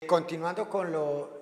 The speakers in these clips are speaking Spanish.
Continuando con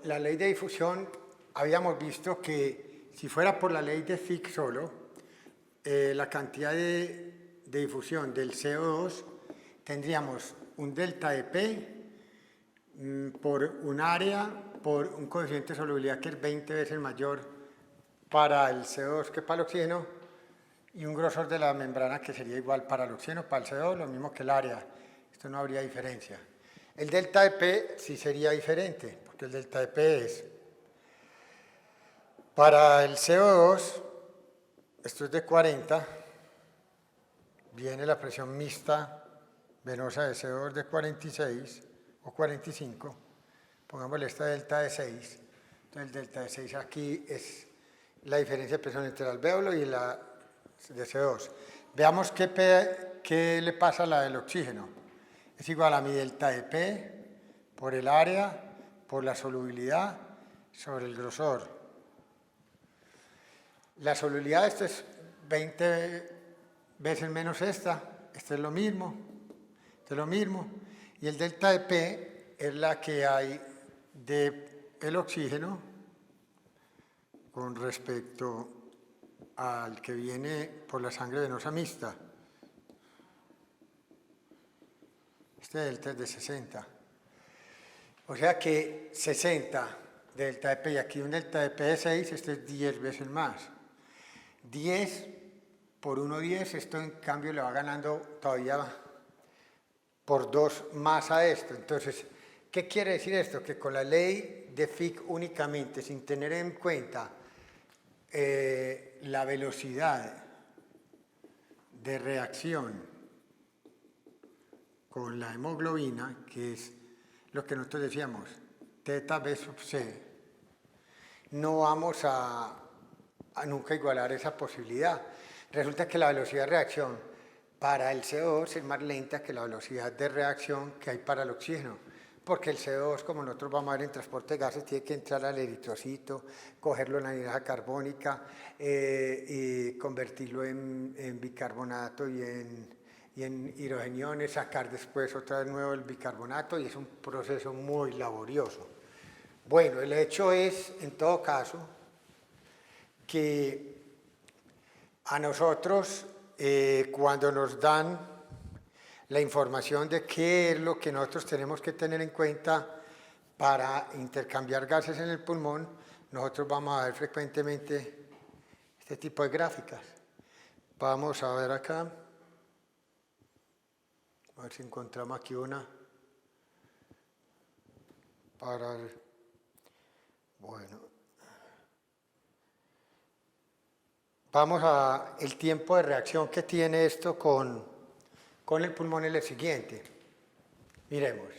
la ley de difusión, habíamos visto que si fuera por la ley de Fick solo, la cantidad de difusión del CO2 tendríamos un delta de P por un área, por un coeficiente de solubilidad que es 20 veces mayor para el CO2 que para el oxígeno, y un grosor de la membrana que sería igual para el oxígeno, para el CO2, lo mismo que el área. Esto no habría diferencia. El delta de P sí sería diferente, porque el delta de P es, para el CO2, esto es de 40, viene la presión mixta venosa de CO2 de 46 o 45, pongámosle esta delta de 6, entonces el delta de 6 aquí es la diferencia de presión entre el alvéolo y la de CO2. Veamos qué le pasa a la del oxígeno. Es igual a mi delta de P por el área, por la solubilidad, sobre el grosor. La solubilidad, esto es 20 veces menos esta es lo mismo, esto es lo mismo. Y el delta de P es la que hay del oxígeno con respecto al que viene por la sangre venosa mixta. Este delta es de 60. O sea que 60 de delta de P y aquí un delta de P de 6, este es 10 veces más. 10 por 1, 10, esto en cambio le va ganando todavía por 2 más a esto. Entonces, ¿qué quiere decir esto? Que con la ley de Fick únicamente, sin tener en cuenta la velocidad de reacción con la hemoglobina, que es lo que nosotros decíamos, teta B sub C, no vamos a nunca igualar esa posibilidad. Resulta que la velocidad de reacción para el CO2 es más lenta que la velocidad de reacción que hay para el oxígeno, porque el CO2, como nosotros vamos a ver en transporte de gases, tiene que entrar al eritrocito, cogerlo en la anhidrasa carbónica y convertirlo en bicarbonato y en hidrogeniones, sacar después otra vez nuevo el bicarbonato, y es un proceso muy laborioso. Bueno, el hecho es, en todo caso, que a nosotros, cuando nos dan la información de qué es lo que nosotros tenemos que tener en cuenta para intercambiar gases en el pulmón, nosotros vamos a ver frecuentemente este tipo de gráficas. Vamos a ver acá. A ver si encontramos aquí una para bueno, vamos a el tiempo de reacción que tiene esto con el pulmón es el siguiente. Miremos,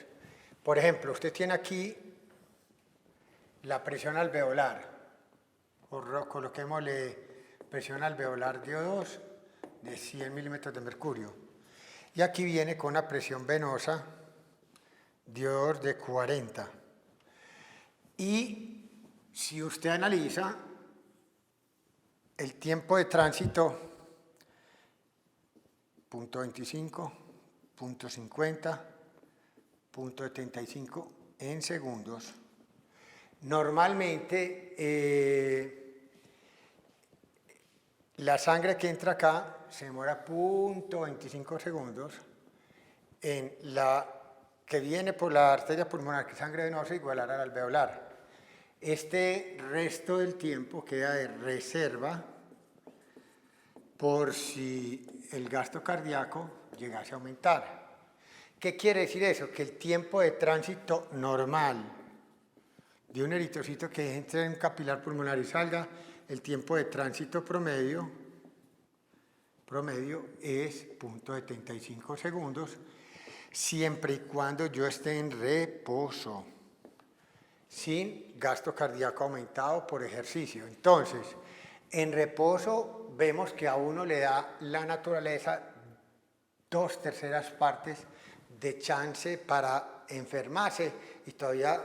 por ejemplo, usted tiene aquí la presión alveolar, o coloquémosle presión alveolar de O2 de 100 milímetros de mercurio. Y aquí viene con una presión venosa de 40. Y si usted analiza el tiempo de tránsito, punto 25, punto 50, punto 75 en segundos, normalmente la sangre que entra acá se demora 0.25 segundos, en la que viene por la arteria pulmonar, que es sangre venosa, igualar al alveolar. Este resto del tiempo queda de reserva por si el gasto cardíaco llegase a aumentar. ¿Qué quiere decir eso? Que el tiempo de tránsito normal de un eritrocito que entre en un capilar pulmonar y salga, el tiempo de tránsito promedio es 0.75 segundos, siempre y cuando yo esté en reposo, sin gasto cardíaco aumentado por ejercicio. Entonces, en reposo vemos que a uno le da la naturaleza 2/3 partes de chance para enfermarse y todavía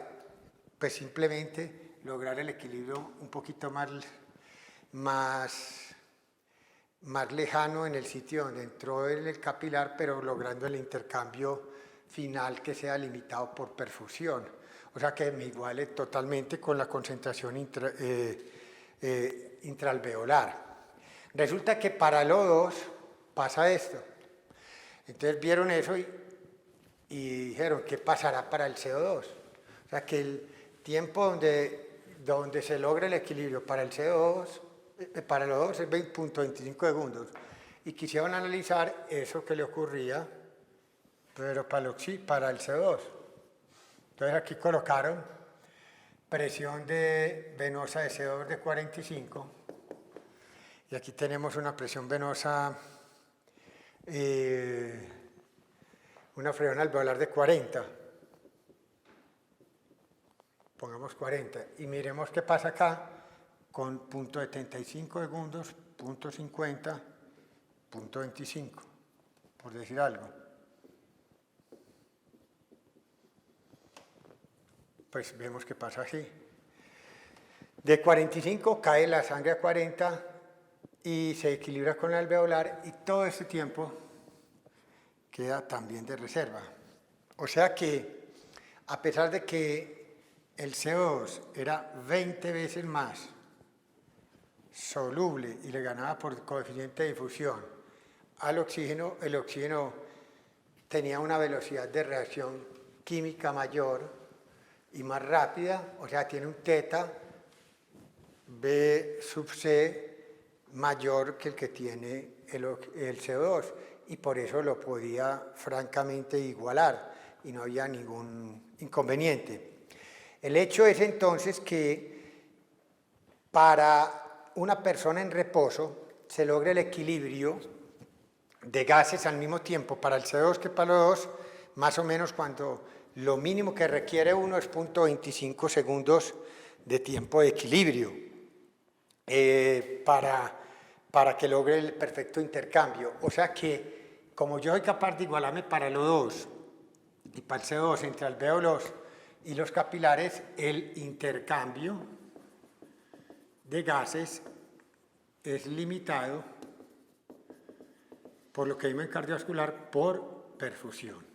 pues simplemente lograr el equilibrio un poquito más lejano en el sitio donde entró el capilar, pero logrando el intercambio final que sea limitado por perfusión. O sea, que me iguale totalmente con la concentración intraalveolar. Resulta que para el O2 pasa esto. Entonces vieron eso y dijeron, ¿qué pasará para el CO2? O sea, que el tiempo donde se logra el equilibrio para el CO2, para el O2 es 20.25 segundos. Y quisieron analizar eso que le ocurría, pero para el CO2. Entonces aquí colocaron presión venosa de CO2 de 45. Y aquí tenemos una presión venosa, una presión alveolar de 40. Pongamos 40. Y miremos qué pasa acá con punto 75 segundos, punto 50, punto 25, por decir algo. Pues vemos que pasa así. De 45 cae la sangre a 40 y se equilibra con el alveolar y todo este tiempo queda también de reserva. O sea que, a pesar de que el CO2 era 20 veces más soluble y le ganaba por coeficiente de difusión al oxígeno, el oxígeno tenía una velocidad de reacción química mayor y más rápida, o sea, tiene un teta B sub C mayor que el que tiene el CO2 y por eso lo podía francamente igualar y no había ningún inconveniente. El hecho es entonces que para una persona en reposo se logra el equilibrio de gases al mismo tiempo para el CO2 que para los O2, más o menos cuando lo mínimo que requiere uno es 0.25 segundos de tiempo de equilibrio para que logre el perfecto intercambio. O sea que, como yo soy capaz de igualarme para el O2 y para el CO2 entre alvéolos y los capilares, el intercambio de gases es limitado por lo que vimos en cardiovascular por perfusión.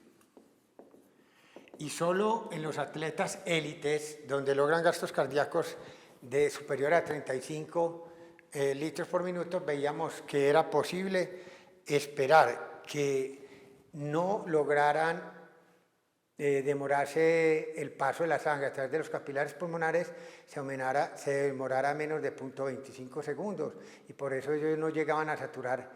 Y solo en los atletas élites, donde logran gastos cardíacos de superior a 35 litros por minuto, veíamos que era posible esperar que no lograran demorarse el paso de la sangre a través de los capilares pulmonares, se demorara menos de 0.25 segundos y por eso ellos no llegaban a saturar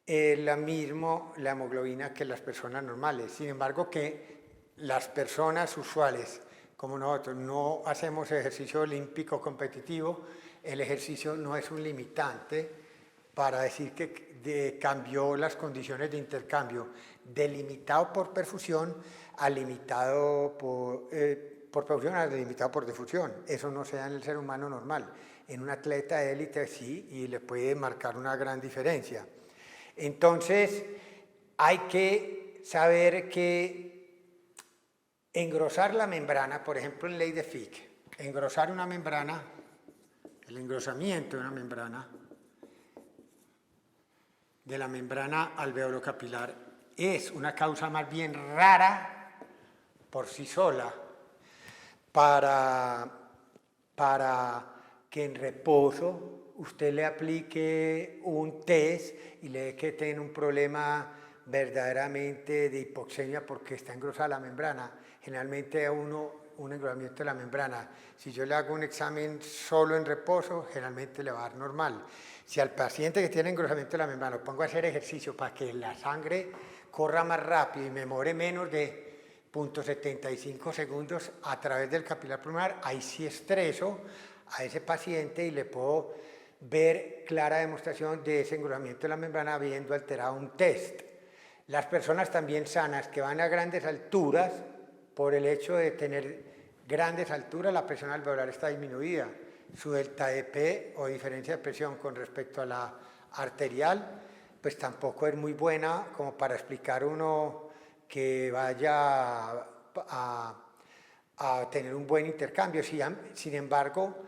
la hemoglobina que las personas normales. Sin embargo, que las personas usuales como nosotros no hacemos ejercicio olímpico competitivo, el ejercicio no es un limitante para decir que cambió las condiciones de intercambio de limitado por perfusión a limitado por perfusión a limitado por difusión. Eso no se da en el ser humano normal. En un atleta de élite sí, y le puede marcar una gran diferencia. Entonces, hay que saber que engrosar la membrana, por ejemplo en ley de Fick, engrosar una membrana, el engrosamiento de una membrana, de la membrana alveolocapilar, es una causa más bien rara por sí sola para que en reposo usted le aplique un test y le dé que tiene un problema verdaderamente de hipoxemia porque está engrosada la membrana. Generalmente a uno un engrosamiento de la membrana. Si yo le hago un examen solo en reposo, generalmente le va a dar normal. Si al paciente que tiene engrosamiento de la membrana lo pongo a hacer ejercicio para que la sangre corra más rápido y me demore menos de 0.75 segundos a través del capilar pulmonar, ahí sí estreso a ese paciente y le puedo ver clara demostración de ese engrosamiento de la membrana habiendo alterado un test. Las personas también sanas que van a grandes alturas, por el hecho de tener grandes alturas, la presión alveolar está disminuida. Su delta de P o diferencia de presión con respecto a la arterial, pues tampoco es muy buena como para explicar uno que vaya a tener un buen intercambio. Sin embargo,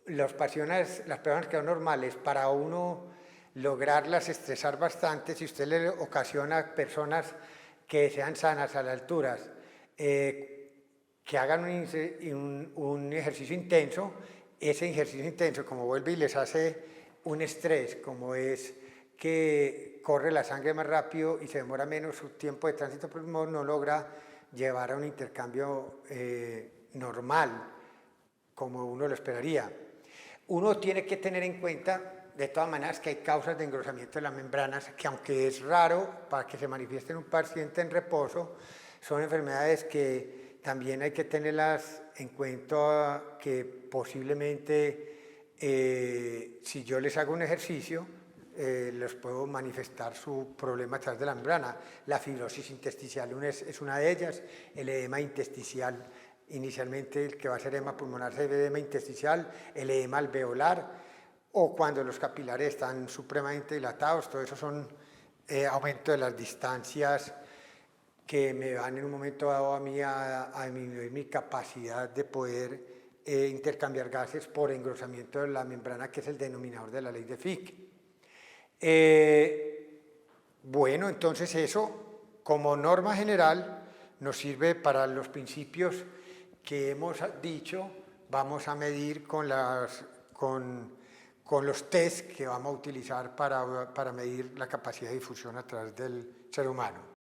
las personas que son normales, para uno lograrlas estresar bastante, si usted le ocasiona a personas que sean sanas a las alturas, que hagan un ejercicio intenso, ese ejercicio intenso, como vuelve y les hace un estrés, como es que corre la sangre más rápido y se demora menos su tiempo de tránsito por el pulmón, no logra llevar a un intercambio normal, como uno lo esperaría. Uno tiene que tener en cuenta, de todas maneras, que hay causas de engrosamiento de las membranas, que aunque es raro para que se manifieste en un paciente en reposo, son enfermedades que también hay que tenerlas en cuenta, que posiblemente si yo les hago un ejercicio, les puedo manifestar su problema a través de la membrana. La fibrosis intersticial es una de ellas, el edema intersticial, inicialmente el que va a ser edema pulmonar se ve edema intersticial, el edema alveolar, o cuando los capilares están supremamente dilatados, todo eso son aumento de las distancias que me van en un momento dado a mí a disminuir mi capacidad de poder intercambiar gases por engrosamiento de la membrana, que es el denominador de la ley de Fick. Bueno, entonces eso, como norma general, nos sirve para los principios que hemos dicho. Vamos a medir con los test que vamos a utilizar para medir la capacidad de difusión a través del ser humano.